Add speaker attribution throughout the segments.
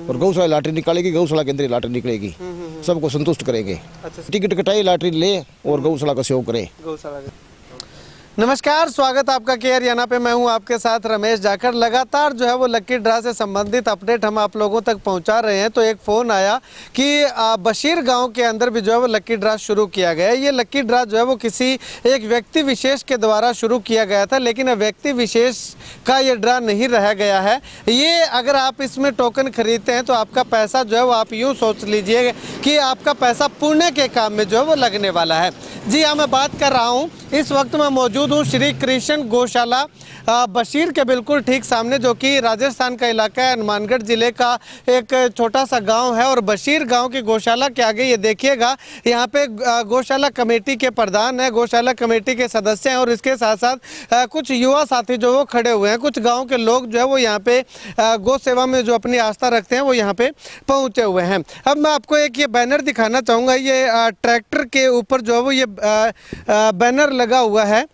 Speaker 1: और गौशाला लॉटरी निकालेगी, गौशाला के अंदर ही लॉटरी निकलेगी, सबको संतुष्ट करेंगे। टिकट कटाई, लॉटरी ले और गौशाला का सेवा करे।
Speaker 2: नमस्कार, स्वागत आपका के हरियाणा पे। मैं हूं आपके साथ रमेश जाखड़। लगातार जो है वो लक्की ड्रा से संबंधित अपडेट हम आप लोगों तक पहुंचा रहे हैं। तो एक फ़ोन आया कि बशीर गांव के अंदर भी जो है वो लक्की ड्रा शुरू किया गया है। ये लक्की ड्रा जो है वो किसी एक व्यक्ति विशेष के द्वारा शुरू किया गया था, लेकिन व्यक्ति विशेष का ये ड्रा नहीं रह गया है। ये अगर आप इसमें टोकन खरीदते हैं तो आपका पैसा जो है वो आप यूँ सोच लीजिए कि आपका पैसा पुण्य के काम में जो है वो लगने वाला है। जी हाँ, मैं बात कर रहा हूँ, इस वक्त मैं मौजूद हूँ श्री कृष्ण गौशाला बशीर के बिल्कुल ठीक सामने, जो कि राजस्थान का इलाका है। हनुमानगढ़ ज़िले का एक छोटा सा गांव है और बशीर गांव की गौशाला के आगे ये देखिएगा, यहाँ पे गौशाला कमेटी के प्रधान है, गौशाला कमेटी के सदस्य हैं और इसके साथ साथ कुछ युवा साथी जो वो खड़े हुए हैं। कुछ गाँव के लोग जो है वो यहाँ पे गौ सेवा में जो अपनी आस्था रखते हैं वो यहाँ पे पहुँचे हुए हैं। अब मैं आपको एक ये बैनर दिखाना चाहूँगा। ये ट्रैक्टर के ऊपर जो है वो ये बैनर लगा हुआ है।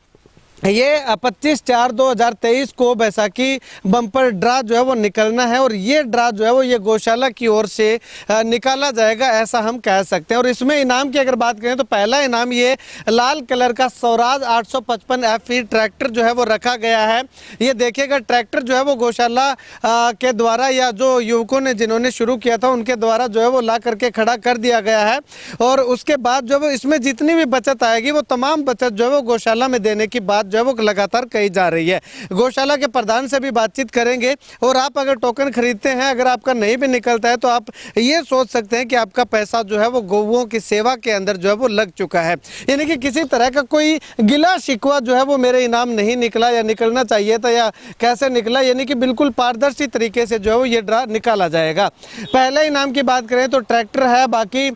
Speaker 2: ये 25/4/2023 को बैसाखी बम्पर ड्रा जो है वो निकलना है और ये ड्रा जो है वो ये गौशाला की ओर से निकाला जाएगा, ऐसा हम कह सकते हैं। और इसमें इनाम की अगर बात करें तो पहला इनाम ये लाल कलर का स्वराज 855 FE ट्रैक्टर जो है वो रखा गया है। ये देखिएगा, ट्रैक्टर जो है वो गौशाला के द्वारा या जो युवकों ने जिन्होंने शुरू किया था उनके द्वारा जो है वो ला करके खड़ा कर दिया गया है। और उसके बाद जो है इसमें जितनी भी बचत आएगी वो तमाम बचत जो है वो गौशाला में देने की बात जो है वो लगातार कही जा रही है। गौशाला के प्रधान से भी बातचीत करेंगे। और आप अगर टोकन खरीदते हैं, अगर आपका नहीं भी निकलता है तो आप ये सोच सकते हैं कि आपका पैसा जो है वो गौओं की सेवा के अंदर जो है वो लग चुका है। यानी कि किसी तरह का कोई गिला शिकवा जो है वो मेरे इनाम नहीं निकला या निकलना चाहिए था या कैसे निकला, यानी कि बिल्कुल पारदर्शी तरीके से जो है वो ये ड्रा निकाला जाएगा। पहले इनाम की बात करें तो ट्रैक्टर है, बाकी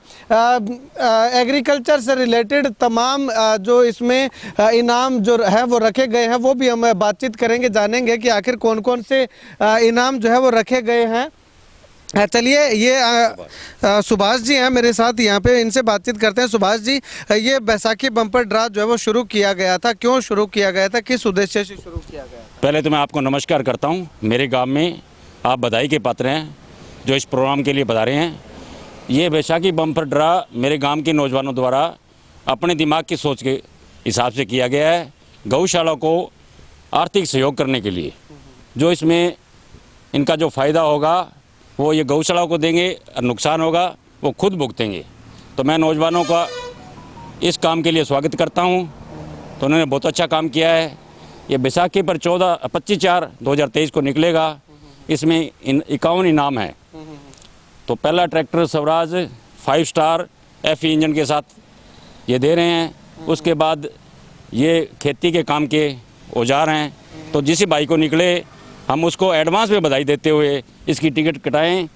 Speaker 2: एग्रीकल्चर से रिलेटेड तमाम जो इसमें इनाम जो है वो रखे गए हैं वो भी हम बातचीत करेंगे, जानेंगे कि आखिर कौन कौन से इनाम जो है वो रखे गए हैं। चलिए, ये सुभाष जी हैं मेरे साथ यहाँ पे, इनसे बातचीत करते हैं। सुभाष जी, ये बैसाखी बम्पर ड्रा जो है वो शुरू किया गया था, क्यों शुरू किया गया था, किस उद्देश्य से शुरू किया गया?
Speaker 3: पहले तो मैं आपको नमस्कार करता हूँ। मेरे गांव में आप बधाई के पात्र हैं जो इस प्रोग्राम के लिए बता रहे हैं। ये बैसाखी बम्पर ड्रा मेरे गाँव के नौजवानों द्वारा अपने दिमाग की सोच के हिसाब से किया गया है, गौशाला को आर्थिक सहयोग करने के लिए। जो इसमें इनका जो फ़ायदा होगा वो ये गौशाला को देंगे और नुकसान होगा वो खुद भुगतेंगे। तो मैं नौजवानों का इस काम के लिए स्वागत करता हूं। तो उन्होंने बहुत अच्छा काम किया है। ये बैसाखी पर 25/4/2023 को निकलेगा। इसमें 51 इनाम है। तो पहला tractor Swaraj 5 star FE engine के साथ ये दे रहे हैं। उसके बाद ये खेती के काम के औजार हैं। तो जिस भाई को निकले हम उसको एडवांस में बधाई देते हुए इसकी टिकट कटाएं।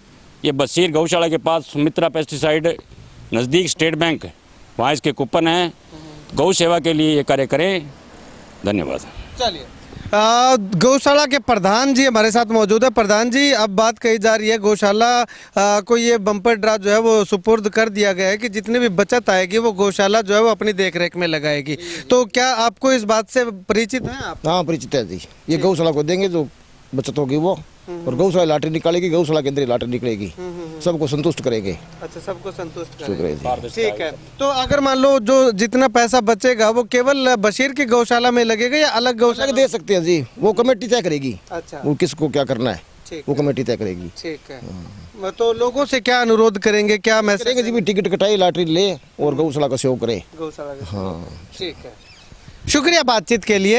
Speaker 3: ये बशीर गौशाला के पास सुमित्रा पेस्टिसाइड नज़दीक स्टेट बैंक, वहाँ इसके कूपन हैं। गौ सेवा के लिए ये कार्य करें। धन्यवाद।
Speaker 2: चलिए, गौशाला के प्रधान जी हमारे साथ मौजूद है। प्रधान जी, अब बात कही जा रही है गौशाला को ये बम्पर ड्रा जो है वो सुपुर्द कर दिया गया है कि जितनी भी बचत आएगी वो गौशाला जो है वो अपनी देखरेख में लगाएगी। तो क्या आपको इस बात से परिचित हैं आप?
Speaker 1: हाँ, परिचित है जी। ये गौशाला को देंगे, जो बचत होगी वो, और गौशाला लॉटरी निकालेगी, गौशाला के अंदर ही लॉटरी निकलेगी, सबको संतुष्ट करेंगे।
Speaker 2: अच्छा, सबको संतुष्ट करेंगे।
Speaker 1: ठीक
Speaker 2: है। तो अगर मान लो जो जितना पैसा बचेगा वो केवल बशीर की गौशाला में लगेगा या अलग गौशाला
Speaker 1: दे सकते हैं जी, वो कमेटी तय करेगी।
Speaker 2: अच्छा,
Speaker 1: वो किसको क्या करना है वो कमेटी तय करेगी।
Speaker 2: ठीक है। तो लोगों से क्या अनुरोध करेंगे, क्या मैसेज
Speaker 1: करेंगे जी? भी टिकट कटाई, लॉटरी ले और गौशाला का सेवा करे।
Speaker 2: गौशाला।
Speaker 1: हाँ,
Speaker 2: ठीक है, शुक्रिया बातचीत के लिए।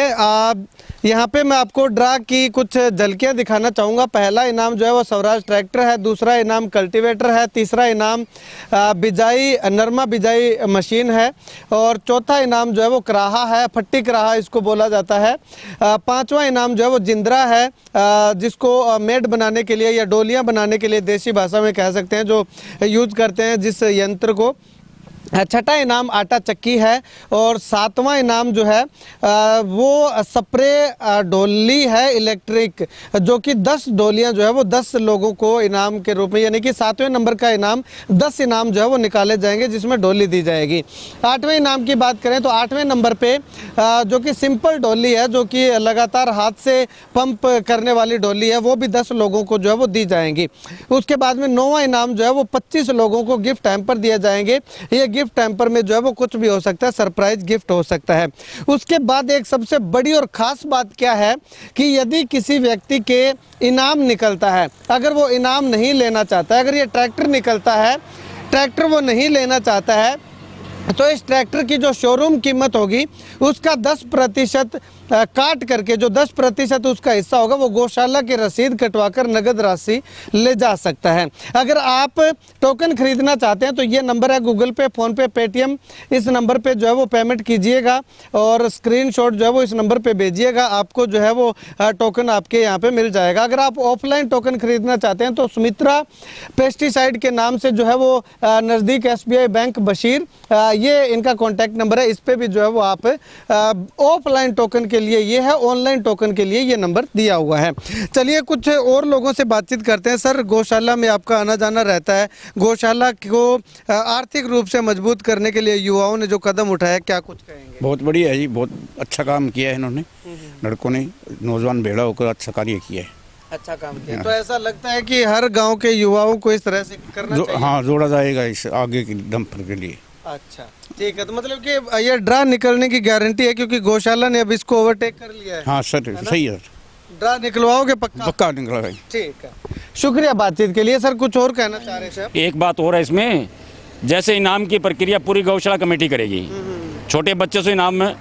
Speaker 2: यहाँ पे मैं आपको ड्रा की कुछ झलकियाँ दिखाना चाहूँगा। पहला इनाम जो है वो स्वराज ट्रैक्टर है, दूसरा इनाम कल्टीवेटर है, तीसरा इनाम बिजाई नरमा बिजाई मशीन है और चौथा इनाम जो है वो कराहा है, फट्टी कराहा इसको बोला जाता है। पांचवा इनाम जो है वो जिंदरा है, जिसको मेड बनाने के लिए या डोलियाँ बनाने के लिए देसी भाषा में कह सकते हैं, जो यूज़ करते हैं जिस यंत्र को। छठा इनाम आटा चक्की है और सातवां इनाम जो है वो स्प्रे डोली है इलेक्ट्रिक, जो कि 10 डोलियां जो है वो 10 लोगों को इनाम के रूप में, यानी कि 7वें नंबर का इनाम 10 इनाम जो है वो निकाले जाएंगे जिसमें डोली दी जाएगी। 8वें इनाम की बात करें तो 8वें नंबर पे जो कि सिंपल डोली है, जो कि लगातार हाथ से पंप करने वाली डोली है, वो भी 10 लोगों को जो है वो दी जाएंगी। उसके बाद में 9वां इनाम जो है वो 25 लोगों को गिफ्ट हैम्पर दिए जाएंगे। ये गिफ्ट हैम्पर में जो है वो कुछ भी हो सकता है, सरप्राइज गिफ्ट हो सकता है। उसके बाद एक सबसे बड़ी और ख़ास बात क्या है कि यदि किसी व्यक्ति के इनाम निकलता है, अगर वो इनाम नहीं लेना चाहता है, अगर ये ट्रैक्टर निकलता है, ट्रैक्टर वो नहीं लेना चाहता है, तो इस ट्रैक्टर की जो शोरूम कीमत होगी उसका 10% काट करके जो 10% उसका हिस्सा होगा वो गौशाला की रसीद कटवाकर नगद राशि ले जा सकता है। अगर आप टोकन खरीदना चाहते हैं तो ये नंबर है गूगल पे, फ़ोन पे, पेटीएम, इस नंबर पे जो है वो पेमेंट कीजिएगा और स्क्रीनशॉट जो है वो इस नंबर पे भेजिएगा, आपको जो है वो टोकन आपके यहाँ पे मिल जाएगा। अगर आप ऑफलाइन टोकन खरीदना चाहते हैं तो सुमित्रा पेस्टिसाइड के नाम से जो है वो नज़दीक SBI बैंक बशीर, ये इनका कॉन्टैक्ट नंबर है, इस पर भी जो है वो आप ऑफलाइन टोकन के लिए ये है, ऑनलाइन टोकन के लिए ये नंबर दिया हुआ है। चलिए कुछ और लोगों से बातचीत करते हैं। सर, गौशाला में आपका आना जाना रहता है, गौशाला को आर्थिक रूप से मजबूत करने के लिए युवाओं ने जो कदम उठाया, क्या कुछ कहेंगे?
Speaker 4: बहुत बढ़िया है जी, बहुत अच्छा काम किया है इन्होंने, लड़कों ने, नौजवान भेड़ा होकर अच्छा कार्य किया है,
Speaker 2: अच्छा काम किया। तो ऐसा लगता है कि हर गाँव के युवाओं को इस तरह से करना चाहिए?
Speaker 4: हाँ, जोड़ा जाएगा इस आगे की डंपर के लिए।
Speaker 2: अच्छा, ठीक है। तो मतलब कि ये ड्रा निकलने की गारंटी है क्योंकि गौशाला ने अब इसको ओवरटेक कर लिया है?
Speaker 4: हाँ सर, सही है।
Speaker 2: ड्रा निकलवाओगे पक्का?
Speaker 4: पक्का निकलवाएं।
Speaker 2: ठीक है, शुक्रिया बातचीत के लिए। सर, कुछ और कहना चाह रहे थे?
Speaker 3: एक बात और है इसमें, जैसे इनाम की प्रक्रिया पूरी गौशाला कमेटी करेगी। छोटे बच्चे से इनाम में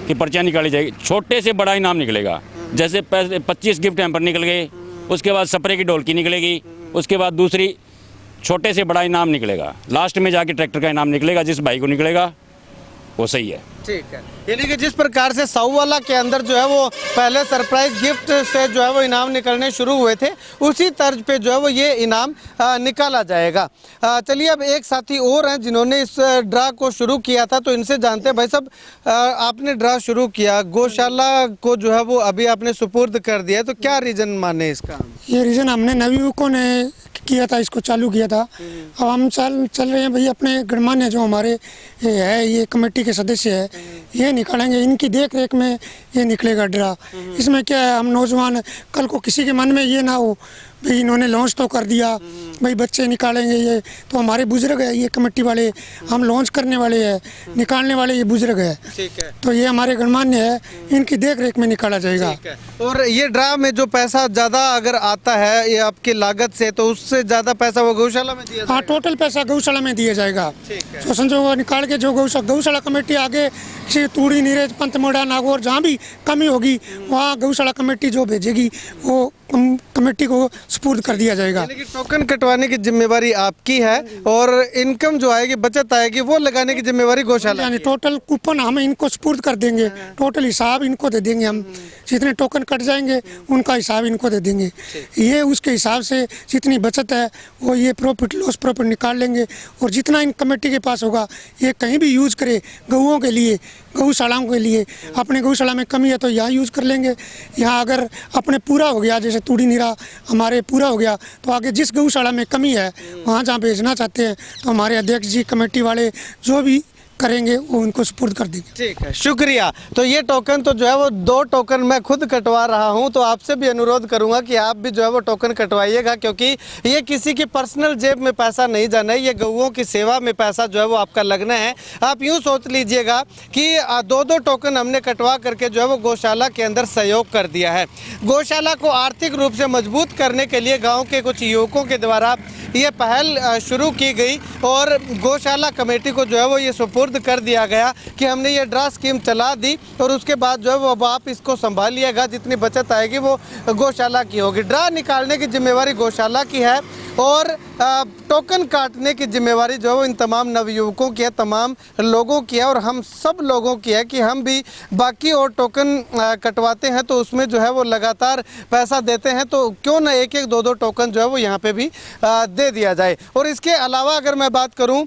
Speaker 3: की पर्चियाँ निकाली जाएगी, छोटे से बड़ा इनाम निकलेगा। जैसे 25 गिफ्ट हैम्पर निकल गए, उसके बाद स्प्रे की ढोलकी निकलेगी, उसके बाद दूसरी छोटे से बड़ा इनाम निकलेगा, लास्ट में जाके ट्रैक्टर का इनाम निकलेगा। जिस भाई को निकलेगा वो सही है।
Speaker 2: ठीक है, यानी कि जिस प्रकार से सौवाला के अंदर जो है वो पहले सरप्राइज गिफ्ट से जो है वो इनाम निकलने शुरू हुए थे, उसी तर्ज पे जो है वो ये इनाम निकाला जाएगा। चलिए, अब एक साथी और हैं जिन्होंने इस ड्रा को शुरू किया था, तो इनसे जानते हैं। भाई साहब, आपने ड्रा शुरू किया, गौशाला को जो है वो अभी आपने सुपुर्द कर दिया, तो क्या रीज़न माने इसका?
Speaker 5: ये रीज़न हमने नवयुवकों ने किया था, इसको चालू किया था। अब हम चल रहे हैं भाई, अपने गणमान्य जो हमारे है ये कमेटी के सदस्य है, ये निकालेंगे, इनकी देख रेख में ये निकलेगा ड्रा। इसमें क्या है, हम नौजवान, कल को किसी के मन में ये ना हो भाई इन्होंने लॉन्च तो कर दिया, भाई बच्चे निकालेंगे, ये तो हमारे बुजुर्ग है, ये कमेटी वाले, हम लॉन्च करने वाले हैं, निकालने वाले ये बुजुर्ग है।
Speaker 2: ठीक है,
Speaker 5: तो ये हमारे गणमान्य है, इनकी देख रेख में निकाला जाएगा।
Speaker 2: ठीक है। और ये ड्रा में जो पैसा ज़्यादा अगर आता है ये आपकी लागत से, तो उससे ज़्यादा पैसा वो गौशाला में दिया
Speaker 5: हाँ,
Speaker 2: जाएगा?
Speaker 5: टोटल पैसा गौशाला में दिया जाएगा।
Speaker 2: ठीक है।
Speaker 5: तो समझो निकाल के जो गौशाला कमेटी आगे किसी तूड़ी, नीरज, पंतमोड़ा, नागौर जहाँ भी कमी होगी वहाँ गौशाला कमेटी जो भेजेगी वो कमेटी को सुपुर्द कर दिया जाएगा।
Speaker 2: यानी कि टोकन कटवाने की जिम्मेवारी आपकी है और इनकम जो आएगी, बचत आएगी, वो लगाने की जिम्मेवारी गौशाला
Speaker 5: यानी टोटल कूपन हम इनको सुपुर्द कर देंगे, टोटल हिसाब इनको दे देंगे हम, जितने टोकन कट जाएंगे उनका हिसाब इनको दे देंगे। ये उसके हिसाब से जितनी बचत है वो ये प्रॉफिट लॉस प्रॉफिट निकाल लेंगे और जितना इन कमेटी के पास होगा ये कहीं भी यूज़ करे, गऊओं के लिए, गौशालाओं के लिए। अपने गौशाला में कमी है तो यहाँ यूज़ कर लेंगे, यहाँ अगर अपने पूरा हो गया, जैसे तूड़ी नीरा हमारे पूरा हो गया, तो आगे जिस गौशाला में कमी है वहाँ जहाँ भेजना चाहते हैं तो हमारे अध्यक्ष जी, कमेटी वाले जो भी करेंगे वो उनको सुपुर्द कर देंगे।
Speaker 2: ठीक है, शुक्रिया। तो ये टोकन तो जो है वो 2 टोकन मैं खुद कटवा रहा हूँ, तो आपसे भी अनुरोध करूँगा कि आप भी जो है वो टोकन कटवाइएगा, क्योंकि ये किसी की पर्सनल जेब में पैसा नहीं जाना है, ये गऊओं की सेवा में पैसा जो है वो आपका लगना है। आप यूँ सोच लीजिएगा कि 2-2 टोकन हमने कटवा करके जो है वो गौशाला के अंदर सहयोग कर दिया है। गौशाला को आर्थिक रूप से मजबूत करने के लिए गाँव के कुछ युवकों के द्वारा ये पहल शुरू की गई और गौशाला कमेटी को जो है वो ये सुपुर्द कर दिया गया कि हमने ये ड्रा स्कीम चला दी और उसके बाद जो है वो अब आप इसको संभालिएगा, जितनी बचत आएगी वो गौशाला की होगी। ड्रा निकालने की जिम्मेवारी गौशाला की है और टोकन काटने की जिम्मेवारी जो है वो इन तमाम नवयुवकों की है, तमाम लोगों की है और हम सब लोगों की है कि हम भी बाकी और टोकन कटवाते हैं तो उसमें जो है वो लगातार पैसा देते हैं, तो क्यों ना 1-1, 2-2 टोकन जो है वो यहाँ पे भी दे दिया जाए। और इसके अलावा अगर मैं बात करूँ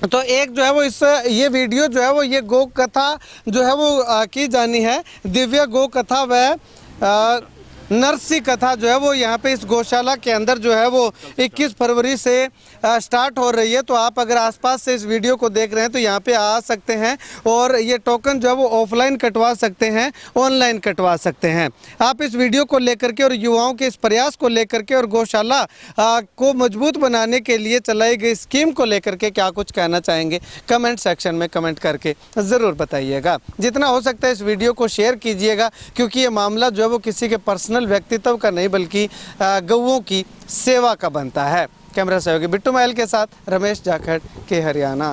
Speaker 2: तो एक जो है वो इस ये वीडियो जो है वो ये गौ कथा जो है वो की जानी है, दिव्य गौ कथा व नरसी कथा जो है वो यहाँ पे इस गौशाला के अंदर जो है वो 21 फरवरी से स्टार्ट हो रही है। तो आप अगर आसपास से इस वीडियो को देख रहे हैं तो यहाँ पे आ सकते हैं और ये टोकन जो है वो ऑफलाइन कटवा सकते हैं, ऑनलाइन कटवा सकते हैं। आप इस वीडियो को लेकर के और युवाओं के इस प्रयास को लेकर के और गौशाला को मजबूत बनाने के लिए चलाई गई स्कीम को लेकर के क्या कुछ कहना चाहेंगे, कमेंट सेक्शन में कमेंट करके ज़रूर बताइएगा। जितना हो सकता है इस वीडियो को शेयर कीजिएगा, क्योंकि ये मामला जो है वो किसी के पर्सनल व्यक्तित्व का नहीं बल्कि गौओं की सेवा का बनता है। कैमरा सहयोगी बिट्टू महल के साथ रमेश जाखड़ के हरियाणा।